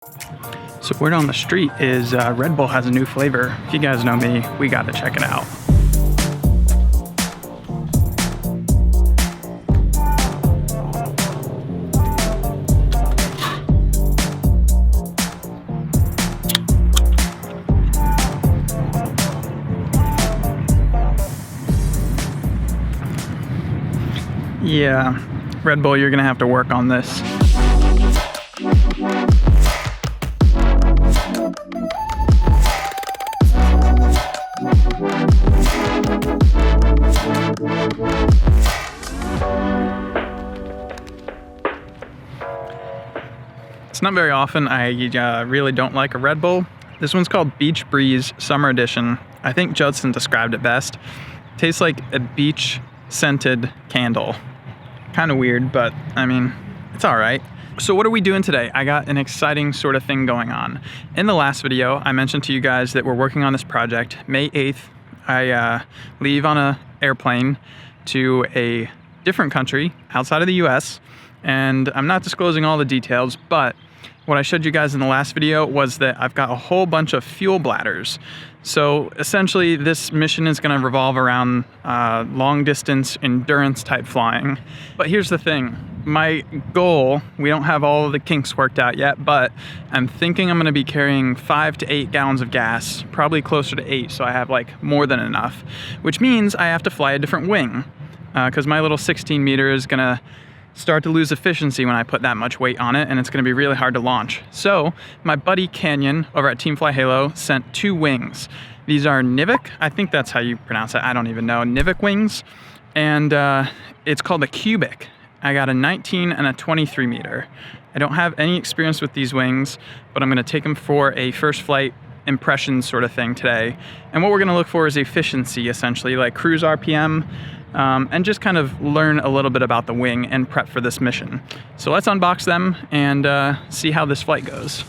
So word on the street is Red Bull has a new flavor. If you guys know me, we gotta check it out. Yeah, Red Bull, you're gonna have to work on this. It's not very often I really don't like a Red Bull. This one's called Beach Breeze Summer Edition. I think Judson described it best. Tastes like a beach scented candle. Kind of weird, but I mean, it's all right. So what are we doing today? I got an exciting sort of thing going on. In the last video, I mentioned to you guys that we're working on this project. May 8th, I leave on an airplane to a different country outside of the US, and I'm not disclosing all the details, but what I showed you guys in the last video was that I've got a whole bunch of fuel bladders. So essentially this mission is going to revolve around long distance endurance type flying. But here's the thing, my goal, we don't have all of the kinks worked out yet, but I'm thinking I'm going to be carrying 5 to 8 gallons of gas, probably closer to 8, so I have like more than enough, which means I have to fly a different wing because my little 16 meter is going to start to lose efficiency when I put that much weight on it, and it's going to be really hard to launch. So my buddy Canyon over at Team Fly Halo sent 2 wings. These are Nivik, I think that's how you pronounce it, I don't even know, Nivik wings, and it's called a Cubic. I got a 19 and a 23 meter. I don't have any experience with these wings, but I'm going to take them for a first flight impression sort of thing today. And what we're going to look for is efficiency, essentially, like cruise RPM, and just kind of learn a little bit about the wing and prep for this mission. So let's unbox them and see how this flight goes.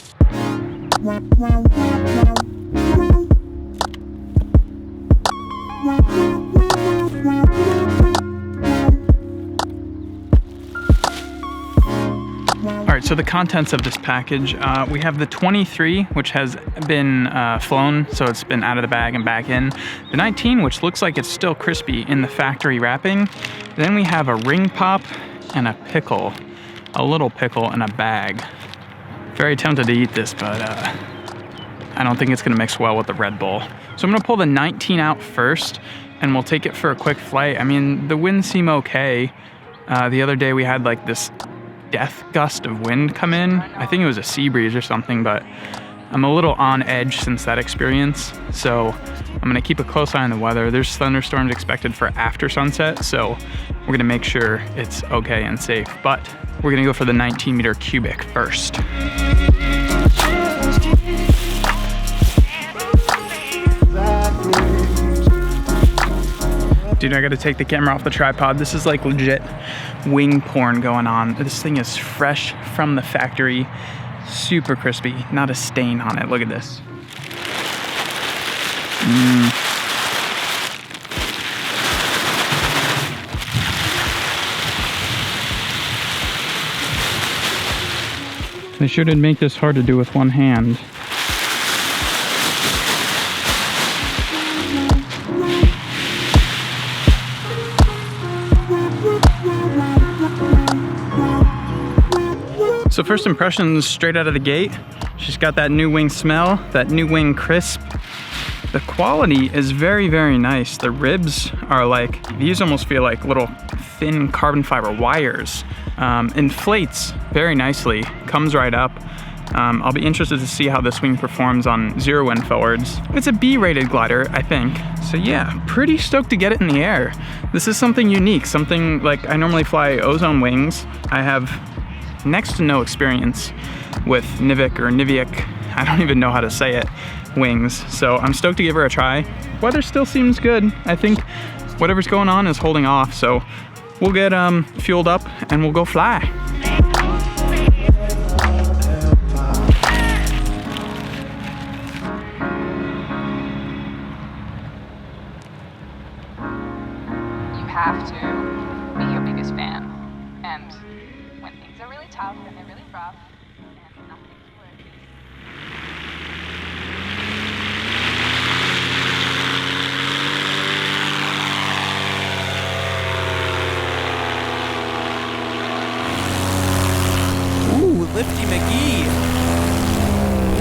Alright, so the contents of this package, we have the 23, which has been flown, so it's been out of the bag and back in. The 19, which looks like it's still crispy in the factory wrapping. Then we have a ring pop and a pickle, a little pickle in a bag. Very tempted to eat this, but I don't think it's going to mix well with the Red Bull. So I'm going to pull the 19 out first, and we'll take it for a quick flight. I mean, the winds seem okay. The other day we had like this death gust of wind come in. I think it was a sea breeze or something, but I'm a little on edge since that experience. So I'm gonna keep a close eye on the weather. There's thunderstorms expected for after sunset, so we're gonna make sure it's okay and safe. But we're gonna go for the 19 meter Cubic first. Dude, I gotta take the camera off the tripod. This is like legit wing porn going on. This thing is fresh from the factory, super crispy, not a stain on it. Look at this. They sure did make this hard to do with one hand. So first impressions straight out of the gate, she's got that new wing smell, that new wing crisp. The quality is very, very nice. The ribs are like, these almost feel like little thin carbon fiber wires. Inflates very nicely, comes right up. I'll be interested to see how this wing performs on zero wind forwards. It's a B-rated glider, I think. So yeah, pretty stoked to get it in the air. This is something unique, something like I normally fly ozone wings. I have next to no experience with Nivik or Niviak, I don't even know how to say it, wings. So I'm stoked to give her a try. Weather still seems good. I think whatever's going on is holding off. So we'll get fueled up and we'll go fly. You have to be your biggest fan. And when things are really tough and they're really rough and nothing's working,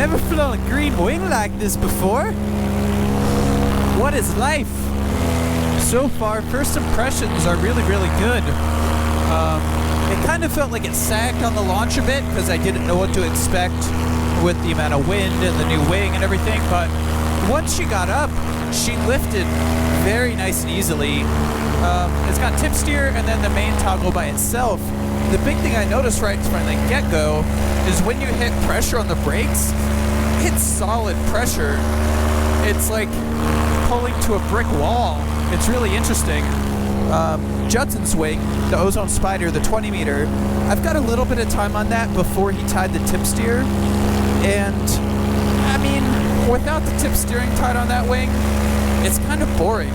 Never flown a green wing like this before. What is life? So far, first impressions are really, really good. It kind of felt like it sagged on the launch a bit because I didn't know what to expect with the amount of wind and the new wing and everything, but once she got up, she lifted very nice and easily. It's got tip steer and then the main toggle by itself. The big thing I noticed right from the get-go is when you hit pressure on the brakes, it's solid pressure. It's like pulling to a brick wall. It's really interesting. Judson's wing, the Ozone Spider, the 20 meter, I've got a little bit of time on that before he tied the tip steer. And I mean, without the tip steering tied on that wing, it's kind of boring.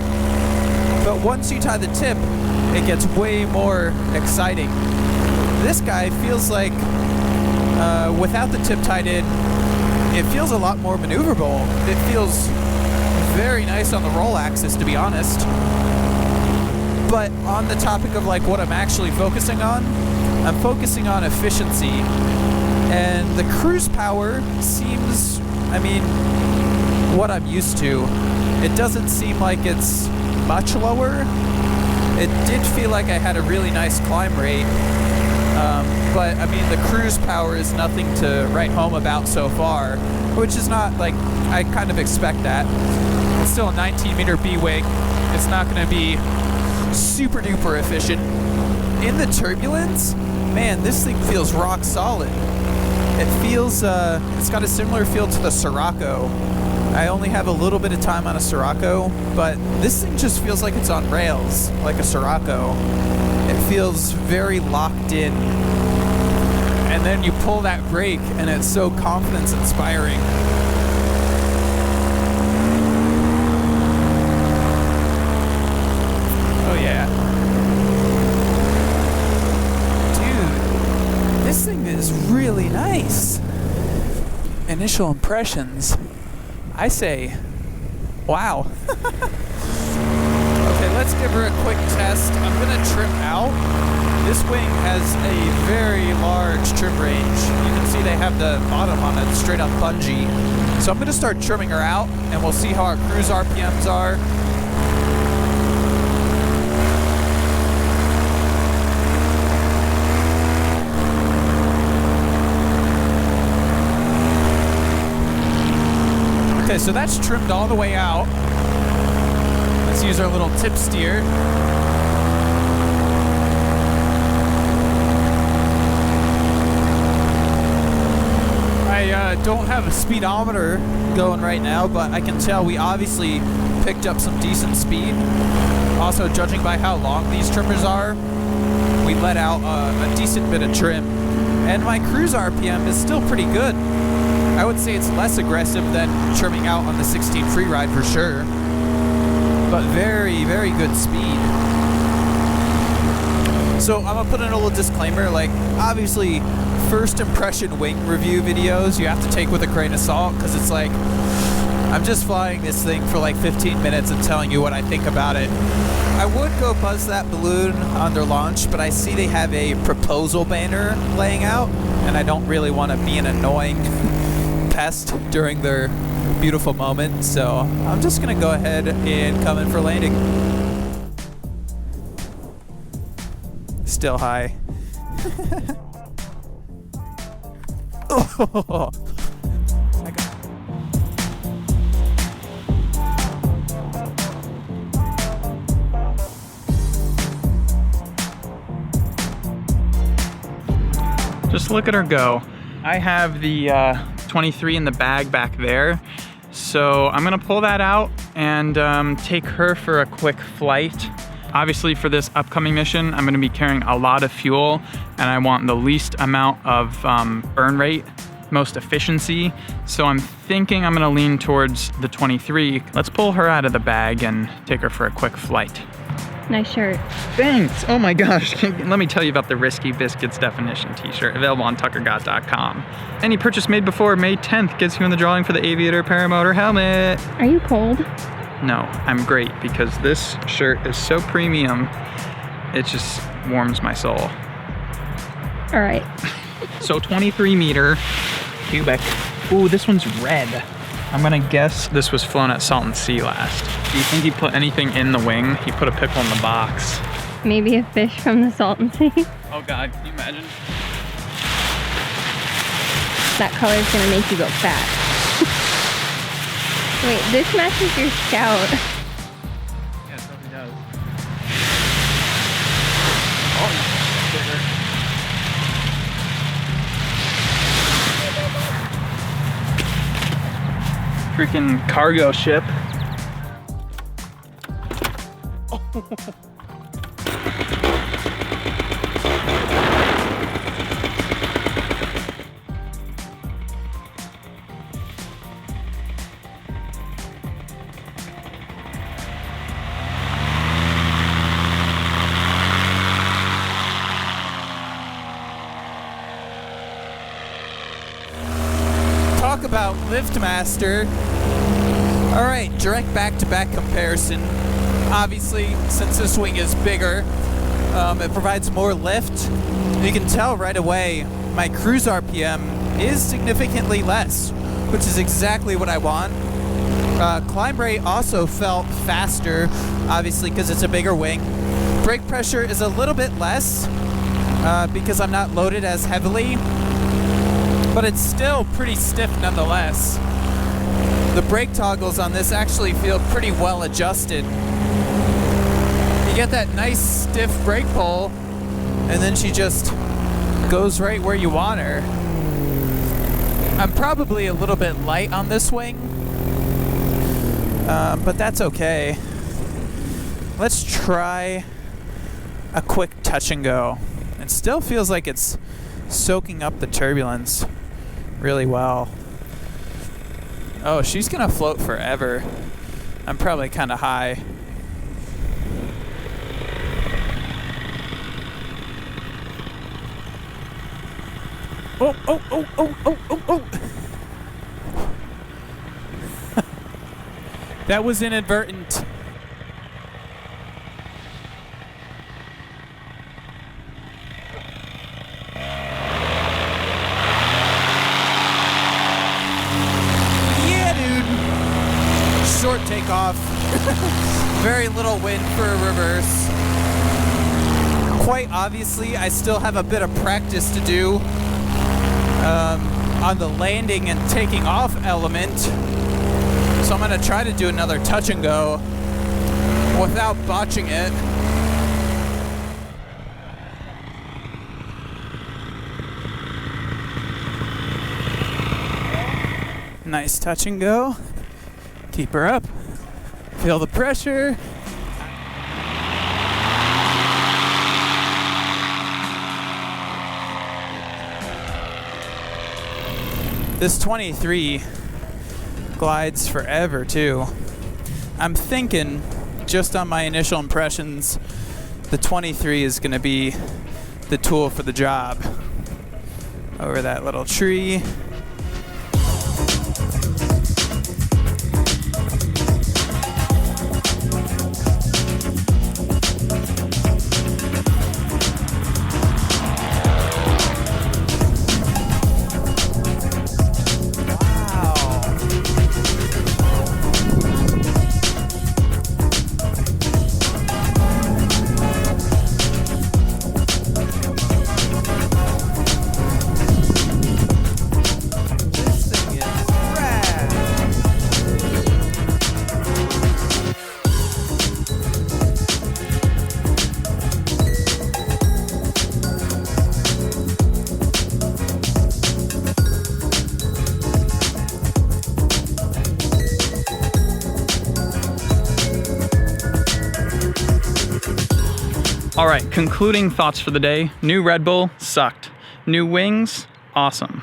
But once you tie the tip, it gets way more exciting. This guy feels like, without the tip tied in, it feels a lot more maneuverable. It feels very nice on the roll axis, to be honest. But on the topic of like what I'm actually focusing on, I'm focusing on efficiency. And the cruise power seems, I mean, what I'm used to. It doesn't seem like it's much lower. It did feel like I had a really nice climb rate. But I mean, the cruise power is nothing to write home about so far, which is not like, I kind of expect that. It's still a 19 meter B-wing. It's not going to be super duper efficient. In the turbulence, man, this thing feels rock solid. It feels, it's got a similar feel to the Sirocco. I only have a little bit of time on a Sirocco, but this thing just feels like it's on rails, like a Sirocco. It feels very locked in. And then you pull that brake, and it's so confidence-inspiring. Oh yeah. Dude, this thing is really nice. Initial impressions. I say, wow. Okay, let's give her a quick test. I'm gonna trim out. This wing has a very large trim range. You can see they have the bottom on it straight up bungee. So I'm gonna start trimming her out and we'll see how our cruise RPMs are. Okay, so that's trimmed all the way out. Let's use our little tip steer. I don't have a speedometer going right now, but I can tell we obviously picked up some decent speed. Also, judging by how long these trimmers are, we let out a decent bit of trim. And my cruise RPM is still pretty good. I would say it's less aggressive than trimming out on the 16 free ride for sure, but very, very good speed. So I'm gonna put in a little disclaimer, like obviously first impression wing review videos you have to take with a grain of salt, because it's like, I'm just flying this thing for like 15 minutes and telling you what I think about it. I would go buzz that balloon on their launch, but I see they have a proposal banner laying out, and I don't really want to be an annoying pest during their beautiful moment, so I'm just gonna go ahead and come in for landing. Still high. Oh, I got Just look at her go. I have the 23 in the bag back there. So I'm gonna pull that out and take her for a quick flight. Obviously for this upcoming mission, I'm gonna be carrying a lot of fuel and I want the least amount of burn rate, most efficiency. So I'm thinking I'm gonna lean towards the 23. Let's pull her out of the bag and take her for a quick flight. Nice shirt. Thanks. Oh my gosh. Let me tell you about the Risky Biscuits definition t-shirt available on tuckergott.com. Any purchase made before May 10th gets you in the drawing for the Aviator Paramotor helmet. Are you cold? No, I'm great because this shirt is so premium. It just warms my soul. All right. So 23 meter cubic Ooh, this one's red. I'm gonna guess this was flown at Salton Sea last. Do you think he put anything in the wing? He put a pickle in the box. Maybe a fish from the Salton Sea. Oh God, can you imagine? That color's gonna make you go fat. Wait, this matches your Scout. Yeah, it probably does. Oh, bigger. Freaking cargo ship. Talk about LiftMaster. All right, direct back-to-back comparison. Obviously, since this wing is bigger, it provides more lift. You can tell right away my cruise RPM is significantly less, which is exactly what I want. Climb rate also felt faster, obviously because it's a bigger wing. Brake pressure is a little bit less because I'm not loaded as heavily, but it's still pretty stiff nonetheless. The brake toggles on this actually feel pretty well adjusted. You get that nice stiff brake pull, and then she just goes right where you want her. I'm probably a little bit light on this wing, but that's okay. Let's try a quick touch and go. It still feels like it's soaking up the turbulence really well. Oh, she's gonna float forever. I'm probably kind of high. Oh, oh, oh, oh, oh, oh, oh. That was inadvertent. Short takeoff. Very little wind for a reverse. Quite obviously, I still have a bit of practice to do on the landing and taking off element. So I'm gonna try to do another touch and go without botching it. Nice touch and go. Keep her up. Feel the pressure. This 23 glides forever too. I'm thinking, just on my initial impressions, the 23 is going to be the tool for the job. Over that little tree. All right, concluding thoughts for the day. New Red Bull sucked. New wings, awesome.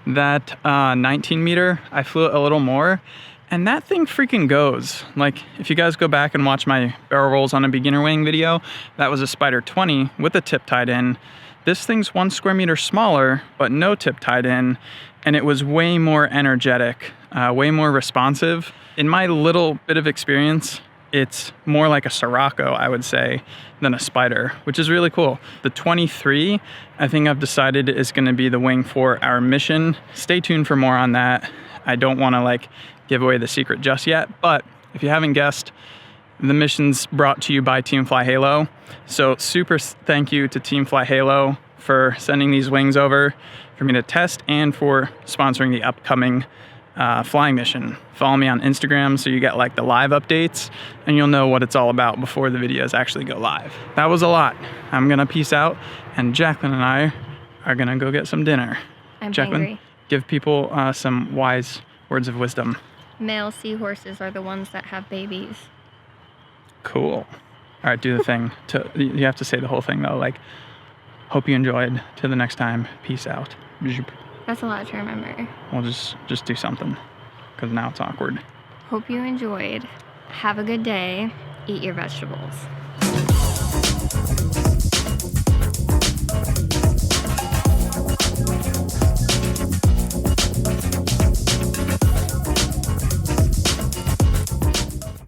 That 19 meter, I flew it a little more, and that thing freaking goes. Like, if you guys go back and watch my barrel rolls on a beginner wing video, that was a Spider 20 with a tip tied in. This thing's 1 square meter smaller, but no tip tied in, and it was way more energetic, way more responsive. In my little bit of experience, It's more like a Sirocco, I would say, than a Spider, which is really cool. The 23, I think I've decided is going to be the wing for our mission. Stay tuned for more on that. I don't want to like give away the secret just yet, but if you haven't guessed, the mission's brought to you by Team Fly Halo. So super thank you to Team Fly Halo for sending these wings over for me to test and for sponsoring the upcoming flying mission. Follow me on Instagram so you get like the live updates and you'll know what it's all about before the videos actually go live. That was a lot. I'm gonna peace out, and Jacqueline and I are gonna go get some dinner. I'm Jacqueline, hungry. give people some wise words of wisdom. Male seahorses are the ones that have babies. Cool. All right, do the thing. You have to say the whole thing though. Like, hope you enjoyed. Till the next time. Peace out. That's a lot to remember. We'll just do something, because now it's awkward. Hope you enjoyed. Have a good day. Eat your vegetables.